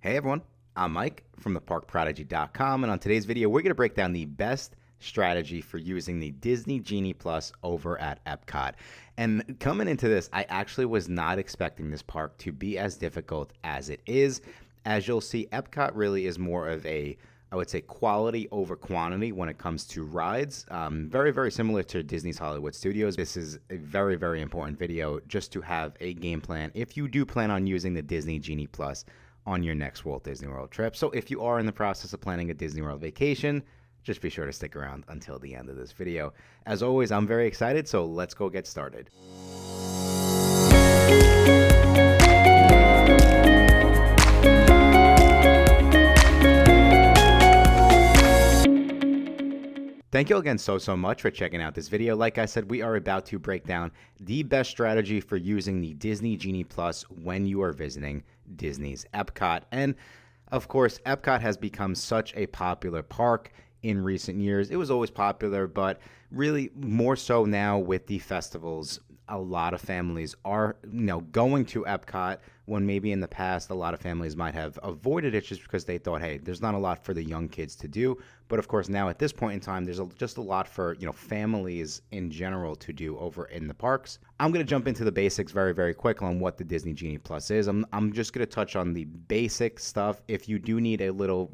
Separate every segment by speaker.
Speaker 1: Hey everyone, I'm Mike from theparkprodigy.com, and on today's video we're going to break down the best strategy for using the Disney Genie Plus over at EPCOT. And coming into this, I actually was not expecting this park to be as difficult as it is. As you'll see, EPCOT really is more of a, I would say, quality over quantity when it comes to rides. Very, very similar to Disney's Hollywood Studios. This is a very, very important video just to have a game plan if you do plan on using the Disney Genie Plus on your next Walt Disney World trip. So if you are in the process of planning a Disney World vacation, just be sure to stick around until the end of this video. As always, I'm very excited, so let's go get started. Thank you again so much for checking out this video. Like I said, we are about to break down the best strategy for using the Disney Genie Plus when you are visiting Disney's EPCOT. And of course, EPCOT has become such a popular park in recent years. It was always popular, but really more so now with the festivals. A lot of families are, going to EPCOT when maybe in the past a lot of families might have avoided it just because they thought, hey, there's not a lot for the young kids to do. But of course, now at this point in time, there's just a lot for families in general to do over in the parks. I'm going to jump into the basics very, very quick on what the Disney Genie Plus is. I'm just going to touch on the basic stuff. If you do need a little,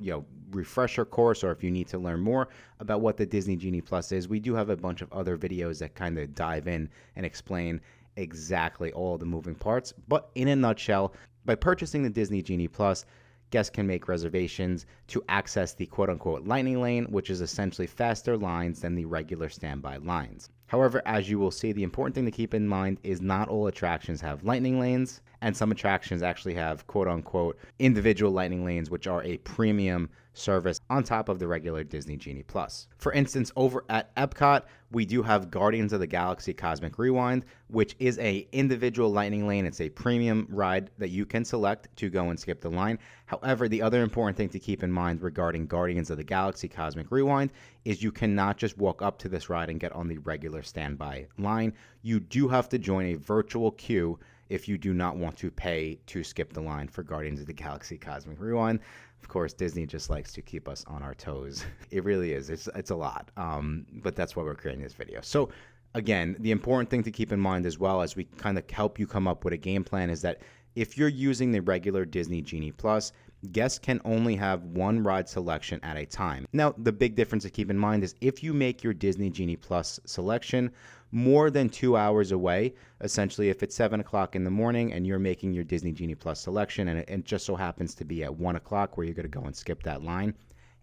Speaker 1: refresher course, or if you need to learn more about what the Disney Genie Plus is, we do have a bunch of other videos that kind of dive in and explain exactly all the moving parts. But in a nutshell, by purchasing the Disney Genie Plus, guests can make reservations to access the quote-unquote lightning lane, which is essentially faster lines than the regular standby lines. However, as you will see, the important thing to keep in mind is not all attractions have lightning lanes, and some attractions actually have quote-unquote individual lightning lanes, which are a premium service on top of the regular Disney Genie Plus. For instance, over at EPCOT, we do have Guardians of the Galaxy Cosmic Rewind, which is a individual lightning lane. It's a premium ride that you can select to go and skip the line. However, the other important thing to keep in mind regarding Guardians of the Galaxy Cosmic Rewind is you cannot just walk up to this ride and get on the regular standby line. You do have to join a virtual queue if you do not want to pay to skip the line for Guardians of the Galaxy Cosmic Rewind. Of course, Disney just likes to keep us on our toes. It really is. It's a lot, but that's why we're creating this video. So again, the important thing to keep in mind as well as we kind of help you come up with a game plan is that if you're using the regular Disney Genie Plus, guests can only have one ride selection at a time. Now, the big difference to keep in mind is if you make your Disney Genie Plus selection more than 2 hours away, essentially if it's 7 o'clock in the morning and you're making your Disney Genie Plus selection and it just so happens to be at 1 o'clock where you're going to go and skip that line,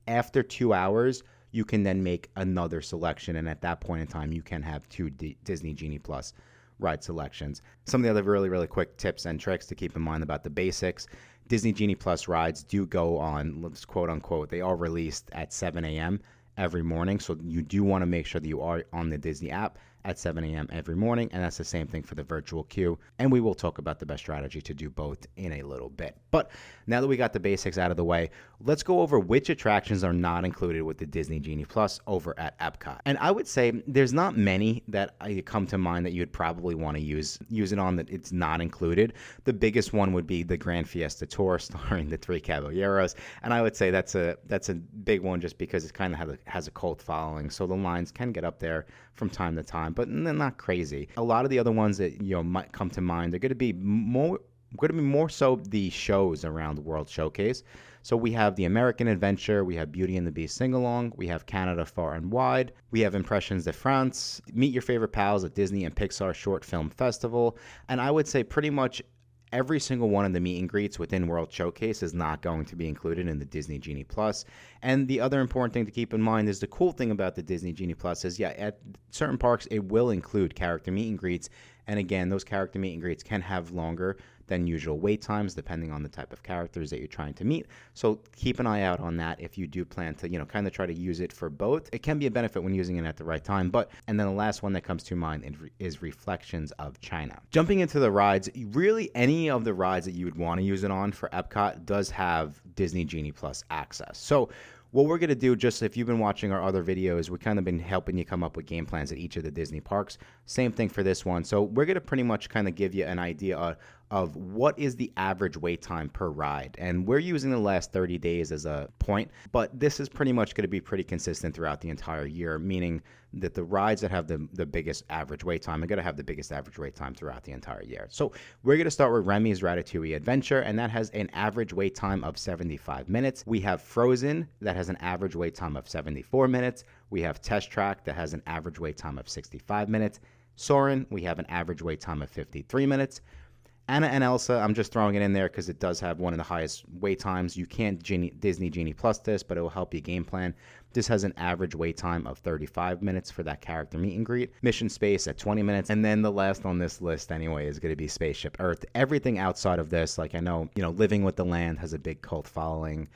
Speaker 1: after 2 hours, you can then make another selection, and at that point in time, you can have two Disney Genie Plus ride selections. Some of the other really, really quick tips and tricks to keep in mind about the basics. Disney Genie Plus rides do go on, let's quote unquote, they are released at 7 a.m. every morning. So you do want to make sure that you are on the Disney app at 7 a.m. every morning. And that's the same thing for the virtual queue. And we will talk about the best strategy to do both in a little bit. But now that we got the basics out of the way, let's go over which attractions are not included with the Disney Genie Plus over at EPCOT. And I would say there's not many that come to mind that you'd probably want to use it on that it's not included. The biggest one would be the Grand Fiesta Tour starring the Three Caballeros. And I would say that's a big one just because it kind of has a cult following. So the lines can get up there from time to time, but they're not crazy. A lot of the other ones that might come to mind, they're going to be more so the shows around the World Showcase. So we have the American Adventure, we have Beauty and the Beast Sing-Along, we have Canada Far and Wide, we have Impressions de France, Meet Your Favorite Pals at Disney and Pixar Short Film Festival, and I would say pretty much every single one of the meet and greets within World Showcase is not going to be included in the Disney Genie Plus. And the other important thing to keep in mind is the cool thing about the Disney Genie Plus is, at certain parks, it will include character meet and greets. And again, those character meet and greets can have longer than usual wait times depending on the type of characters that you're trying to meet. So keep an eye out on that if you do plan to, kind of try to use it for both. It can be a benefit when using it at the right time. And then the last one that comes to mind is Reflections of China. Jumping into the rides, really any of the rides that you would want to use it on for EPCOT does have Disney Genie Plus access. So what we're going to do, just if you've been watching our other videos, we've kind of been helping you come up with game plans at each of the Disney parks. Same thing for this one. So we're going to pretty much kind of give you an idea of what is the average wait time per ride. And we're using the last 30 days as a point, but this is pretty much going to be pretty consistent throughout the entire year, meaning that the rides that have the biggest average wait time are going to have the biggest average wait time throughout the entire year. So we're going to start with Remy's Ratatouille Adventure, and that has an average wait time of 75 minutes. We have Frozen, that has an average wait time of 74 minutes. We have Test Track, that has an average wait time of 65 minutes. Soarin', we have an average wait time of 53 minutes. Anna and Elsa, I'm just throwing it in there because it does have one of the highest wait times. You can't Disney Genie Plus this, but it will help you game plan. This has an average wait time of 35 minutes for that character meet and greet. Mission Space at 20 minutes. And then the last on this list anyway is going to be Spaceship Earth. Everything outside of this, like I know, Living with the Land has a big cult following.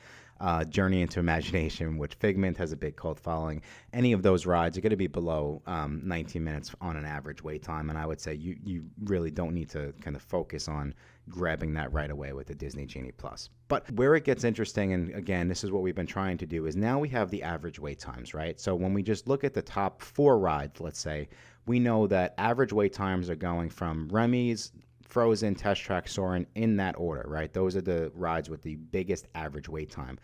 Speaker 1: Journey into Imagination, which Figment has a big cult following. Any of those rides are going to be below 19 minutes on an average wait time, and I would say you really don't need to kind of focus on grabbing that right away with the Disney Genie Plus. But where it gets interesting, and again, this is what we've been trying to do, is now we have the average wait times, right? So when we just look at the top 4 rides, let's say, we know that average wait times are going from Remy's, Frozen, Test Track, Soarin', in that order, right? Those are the rides with the biggest average wait time.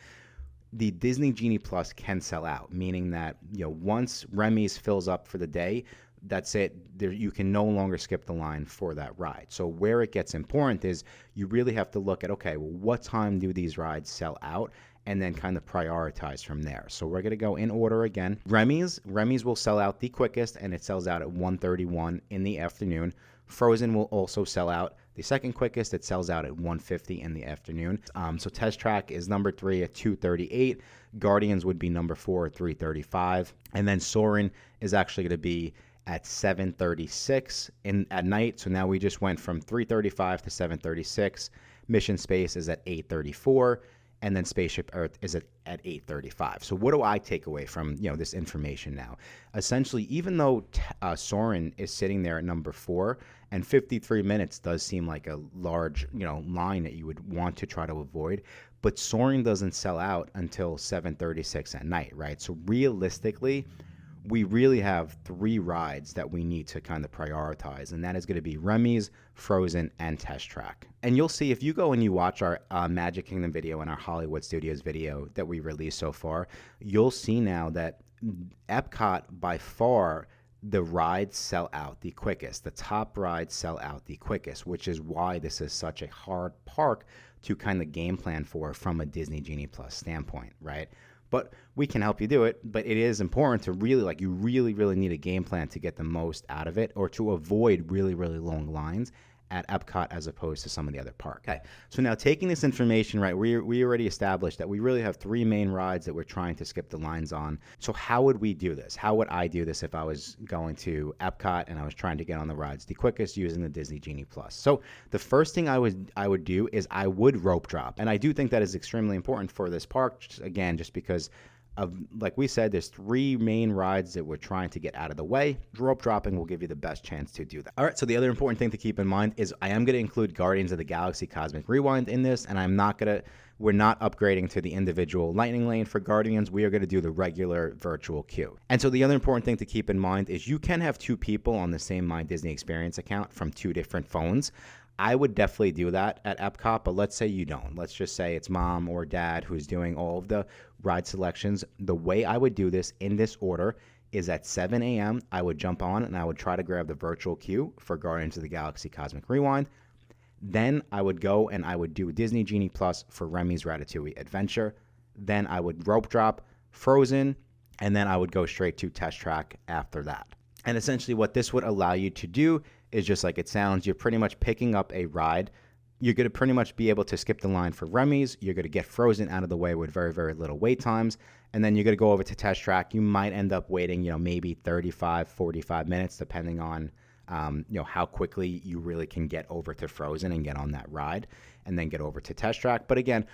Speaker 1: The Disney Genie Plus can sell out, meaning that once Remy's fills up for the day, that's it. You can no longer skip the line for that ride. So where it gets important is you really have to look at, okay, well, what time do these rides sell out? And then kind of prioritize from there. So we're going to go in order again. Remy's will sell out the quickest, and it sells out at 1:31 in the afternoon. Frozen will also sell out the second quickest. It sells out at 1:50 in the afternoon. So Test Track is number 3 at 2:38. Guardians would be number 4 at 3:35. And then Soarin' is actually going to be at 7:36 at night. So now we just went from 3:35 to 7:36. Mission Space is at 8:34. And then Spaceship Earth is at 8:35. So what do I take away from this information now? Essentially, even though Soarin' is sitting there at number 4, and 53 minutes does seem like a large line that you would want to try to avoid, but Soarin' doesn't sell out until 7:36 at night, right? So realistically, we really have 3 rides that we need to kind of prioritize, and that is going to be Remy's, Frozen, and Test Track. And you'll see if you go and you watch our Magic Kingdom video and our Hollywood Studios video that we released so far, you'll see now that EPCOT, by far, the rides sell out the quickest. The top rides sell out the quickest, which is why this is such a hard park to kind of game plan for from a Disney Genie Plus standpoint, right? But we can help you do it. But it is important to really, you really need a game plan to get the most out of it, or to avoid really long lines at EPCOT as opposed to some of the other parks. Okay, so now taking this information, right, we already established that we really have 3 main rides that we're trying to skip the lines on. So how would we do this? How would I do this if I was going to EPCOT and I was trying to get on the rides the quickest using the Disney Genie Plus? So the first thing I would do is I would rope drop. And I do think that is extremely important for this park, just because of, like we said, there's 3 main rides that we're trying to get out of the way. Rope dropping will give you the best chance to do that. All right, so the other important thing to keep in mind is I am going to include Guardians of the Galaxy Cosmic Rewind in this, and we're not upgrading to the individual lightning lane for Guardians. We are going to do the regular virtual queue. And so the other important thing to keep in mind is you can have 2 people on the same My Disney Experience account from 2 different phones. I would definitely do that at EPCOT, but let's say you don't. Let's just say it's mom or dad who's doing all of the ride selections. The way I would do this in this order is at 7 a.m. I would jump on and I would try to grab the virtual queue for Guardians of the Galaxy Cosmic Rewind. Then I would go and I would do Disney Genie Plus for Remy's Ratatouille Adventure. Then I would rope drop Frozen, and then I would go straight to Test Track after that. And essentially what this would allow you to do is, just like it sounds, you're pretty much picking up a ride. You're going to pretty much be able to skip the line for Remy's. You're going to get Frozen out of the way with very little wait times. And then you're going to go over to Test Track. You might end up waiting, maybe 35, 45 minutes, depending on, how quickly you really can get over to Frozen and get on that ride, and then get over to Test Track. But again,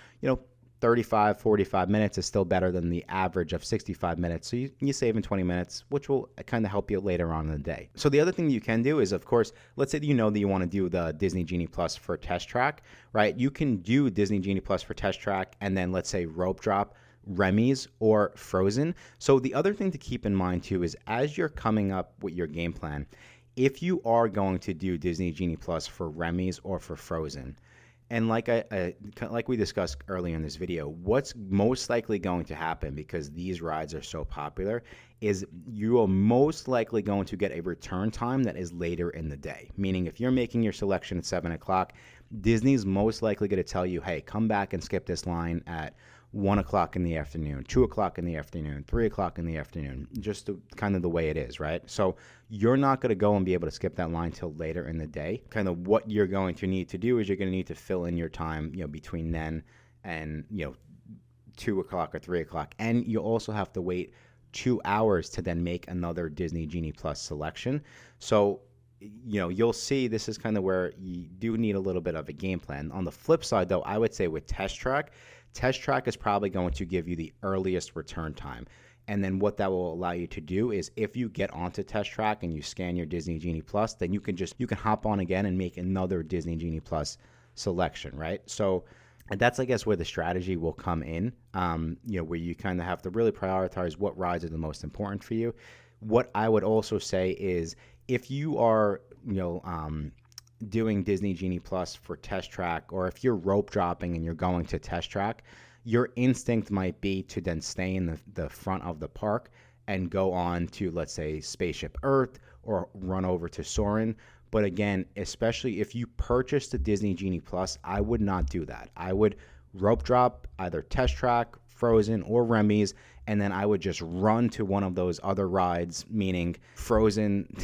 Speaker 1: 35, 45 minutes is still better than the average of 65 minutes. So you save in 20 minutes, which will kind of help you later on in the day. So the other thing you can do is, of course, let's say that you want to do the Disney Genie Plus for Test Track, right? You can do Disney Genie Plus for Test Track and then, let's say, rope drop Remy's or Frozen. So the other thing to keep in mind too is, as you're coming up with your game plan, if you are going to do Disney Genie Plus for Remy's or for Frozen, and like we discussed earlier in this video, what's most likely going to happen, because these rides are so popular, is you are most likely going to get a return time that is later in the day. Meaning if you're making your selection at 7 o'clock, Disney's most likely going to tell you, hey, come back and skip this line at 1 o'clock in the afternoon, 2 o'clock in the afternoon, 3 o'clock in the afternoon, just kind of the way it is, right? So you're not going to go and be able to skip that line till later in the day. Kind of what you're going to need to do is you're going to need to fill in your time, between then and, 2 o'clock or 3 o'clock. And you also have to wait 2 hours to then make another Disney Genie Plus selection. So you'll see this is kind of where you do need a little bit of a game plan. On the flip side, though, I would say with Test Track is probably going to give you the earliest return time. And then what that will allow you to do is if you get onto Test Track and you scan your Disney Genie Plus, then you can hop on again and make another Disney Genie Plus selection, right? So that's, I guess, where the strategy will come in, where you kind of have to really prioritize what rides are the most important for you. What I would also say is if you are, doing Disney Genie Plus for Test Track, or if you're rope dropping and you're going to Test Track, your instinct might be to then stay in the front of the park and go on to, let's say, Spaceship Earth or run over to Soarin'. But again, especially if you purchase the Disney Genie Plus, I would not do that. I would rope drop either Test Track, Frozen, or Remy's, and then I would just run to one of those other rides, meaning Frozen,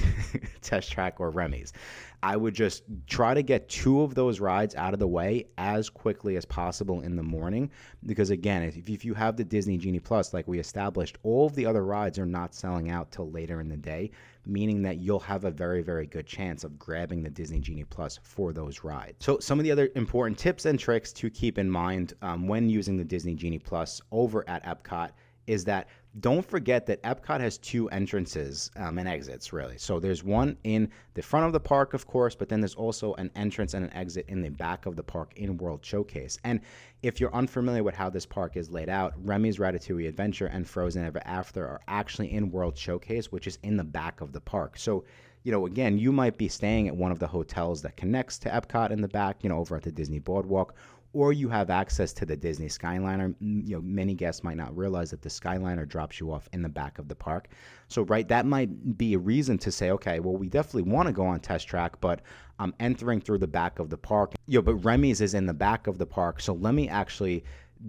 Speaker 1: Test Track, or Remy's. I would just try to get 2 of those rides out of the way as quickly as possible in the morning, because again, if you have the Disney Genie Plus, like we established, all of the other rides are not selling out till later in the day, meaning that you'll have a very, very good chance of grabbing the Disney Genie Plus for those rides. So some of the other important tips and tricks to keep in mind when using the Disney Genie Plus over at EPCOT is that don't forget that EPCOT has 2 entrances and exits, really. So there's one in the front of the park, of course, but then there's also an entrance and an exit in the back of the park in World Showcase. And if you're unfamiliar with how this park is laid out, Remy's Ratatouille Adventure and Frozen Ever After are actually in World Showcase, which is in the back of the park. So, again, you might be staying at one of the hotels that connects to EPCOT in the back, over at the Disney Boardwalk, or you have access to the Disney Skyliner. Many guests might not realize that the Skyliner drops you off in the back of the park. So, right, that might be a reason to say, okay, well, we definitely want to go on Test Track, but I'm entering through the back of the park. But Remy's is in the back of the park, so let me actually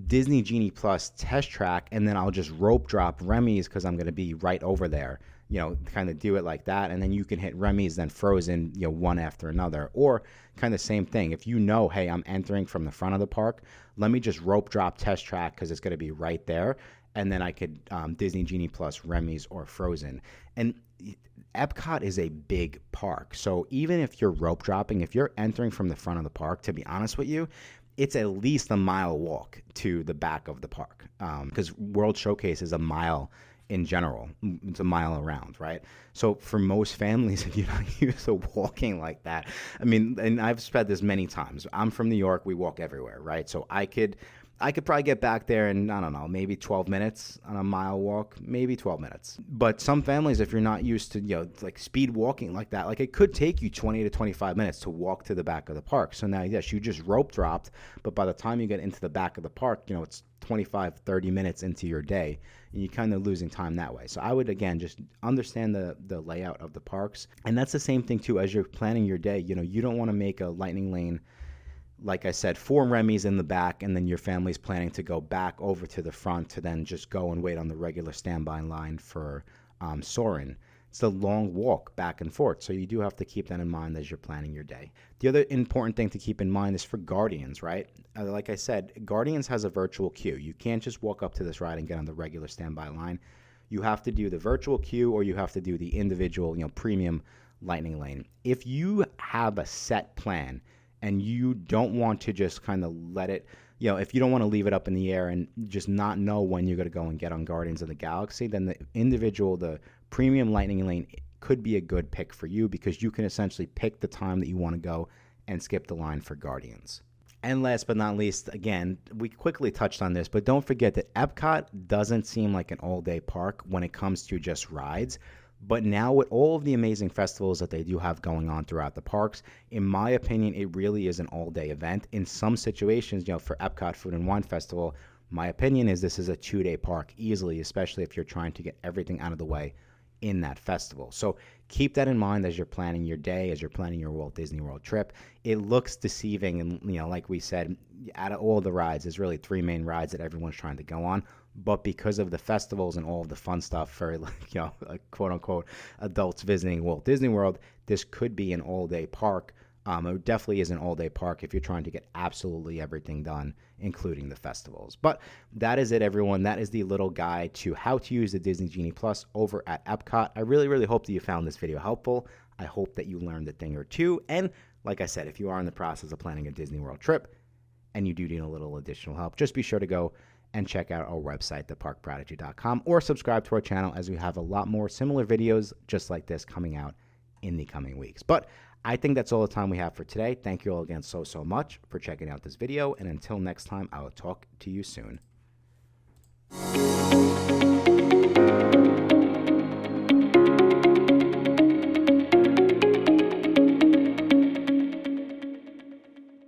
Speaker 1: Disney Genie Plus Test Track, and then I'll just rope drop Remy's because I'm going to be right over there. Kind of do it like that, and then you can hit Remy's, then Frozen, one after another. Or kind of same thing. If hey, I'm entering from the front of the park, let me just rope drop Test Track because it's going to be right there, and then I could Disney Genie Plus Remy's or Frozen. And EPCOT is a big park, so even if you're rope dropping, if you're entering from the front of the park, to be honest with you, it's at least a mile walk to the back of the park, because World Showcase is a mile in general. It's a mile around, right? So for most families, if you're not used to walking like that, and I've said this many times, I'm from New York, we walk everywhere, right? So I could probably get back there in, I don't know, maybe 12 minutes on a mile walk, maybe 12 minutes. But some families, if you're not used to, like speed walking like that, like it could take you 20 to 25 minutes to walk to the back of the park. So now, yes, you just rope dropped, but by the time you get into the back of the park, it's 25, 30 minutes into your day, and you're kind of losing time that way. So I would, again, just understand the layout of the parks. And that's the same thing, too, as you're planning your day. You don't want to make a lightning lane, like I said, 4 Remy's in the back, and then your family's planning to go back over to the front to then just go and wait on the regular standby line for Soarin'. It's a long walk back and forth, so you do have to keep that in mind as you're planning your day. The other important thing to keep in mind is for Guardians, right? Like I said, Guardians has a virtual queue. You can't just walk up to this ride and get on the regular standby line. You have to do the virtual queue, or you have to do the individual, premium lightning lane. If you have a set plan and you don't want to just kind of let it, if you don't want to leave it up in the air and just not know when you're going to go and get on Guardians of the Galaxy, then the premium lightning lane could be a good pick for you, because you can essentially pick the time that you want to go and skip the line for Guardians. And last but not least, again, we quickly touched on this, but don't forget that EPCOT doesn't seem like an all-day park when it comes to just rides, But now with all of the amazing festivals that they do have going on throughout the parks, in my opinion, it really is an all-day event. In some situations, for EPCOT Food and Wine Festival, my opinion is this is a 2-day park easily, especially if you're trying to get everything out of the way in that festival. So keep that in mind as you're planning your day, as you're planning your Walt Disney World trip. It looks deceiving, and like we said, out of all the rides, there's really 3 main rides that everyone's trying to go on. But because of the festivals and all of the fun stuff for like quote unquote adults visiting Walt Disney World, this could be an all-day park. It definitely is an all-day park if you're trying to get absolutely everything done, including the festivals. But that is it, everyone. That is the little guide to how to use the Disney Genie Plus over at EPCOT. I really, really hope that you found this video helpful. I hope that you learned a thing or two. And like I said, if you are in the process of planning a Disney World trip and you do need a little additional help, just be sure to go and check out our website, theparkprodigy.com, or subscribe to our channel as we have a lot more similar videos just like this coming out in the coming weeks. But I think that's all the time we have for today. Thank you all again so much for checking out this video, and until next time, I will talk to you soon.